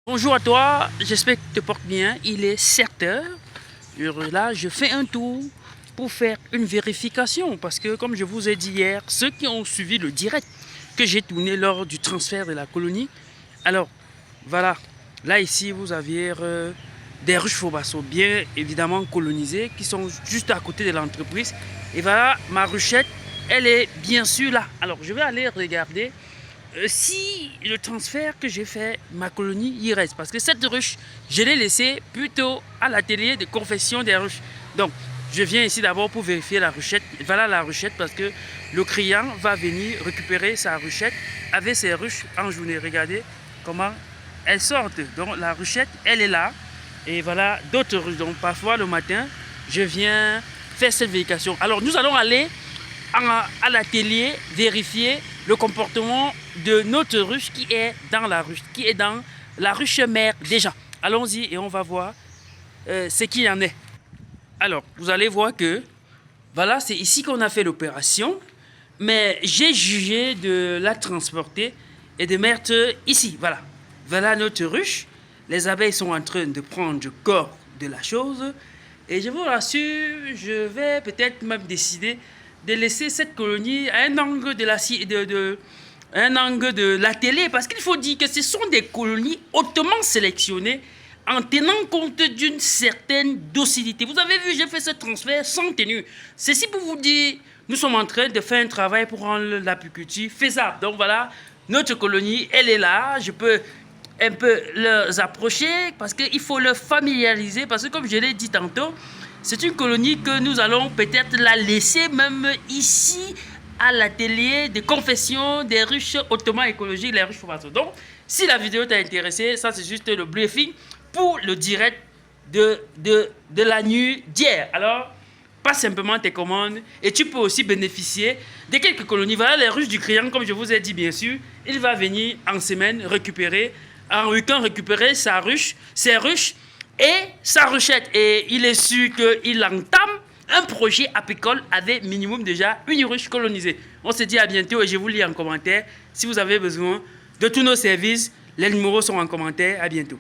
Bonjour à toi, j'espère que tu te portes bien. Il est 7 heures. Là, je fais un tour pour faire une vérification. Parce que, comme je vous ai dit hier, ceux qui ont suivi le direct que j'ai tourné lors du transfert de la colonie. Alors, voilà. Là, ici, vous aviez des ruches Fobasso bien évidemment colonisées qui sont juste à côté de l'entreprise. Et voilà, ma ruchette, elle est bien sûr là. Alors, je vais aller regarder si le transfert que j'ai fait, ma colonie y reste. Parce que cette ruche, je l'ai laissée plutôt à l'atelier de confection des ruches. Donc, je viens ici d'abord pour vérifier la ruchette. Voilà la ruchette parce que le client va venir récupérer sa ruchette avec ses ruches en journée. Regardez comment elles sortent. Donc, la ruchette, elle est là. Et voilà d'autres ruches. Donc, parfois, le matin, je viens faire cette vérification. Alors, nous allons aller à l'atelier vérifier le comportement de notre ruche qui est dans la ruche mère déjà. Allons-y et on va voir ce qu'il y en est. Alors, vous allez voir que voilà, c'est ici qu'on a fait l'opération, mais j'ai jugé de la transporter et de mettre ici. Voilà, voilà notre ruche. Les abeilles sont en train de prendre le corps de la chose. Et je vous rassure, je vais peut-être même décider de laisser cette colonie à un angle de la télé, parce qu'il faut dire que ce sont des colonies hautement sélectionnées en tenant compte d'une certaine docilité. Vous avez vu, j'ai fait ce transfert sans tenue. Ceci pour vous dire, nous sommes en train de faire un travail pour rendre l'apiculture faisable. Donc voilà, notre colonie, elle est là. Je peux un peu les approcher parce qu'il faut le familiariser, parce que comme je l'ai dit tantôt, c'est une colonie que nous allons peut-être la laisser même ici à l'atelier de confection des ruches hautement écologiques, les ruches Fobasso. Donc, si la vidéo t'a intéressé, ça c'est juste le briefing pour le direct de la nuit d'hier. Alors, passe simplement tes commandes et tu peux aussi bénéficier de quelques colonies. Voilà les ruches du client, comme je vous ai dit bien sûr. Il va venir en semaine récupérer, en week-end récupérer sa ruche, ses ruches et sa ruchette. Et il est sûr qu'il entame un projet apicole avec minimum déjà une ruche colonisée. On se dit à bientôt et je vous lis en commentaire. Si vous avez besoin de tous nos services, les numéros sont en commentaire. À bientôt.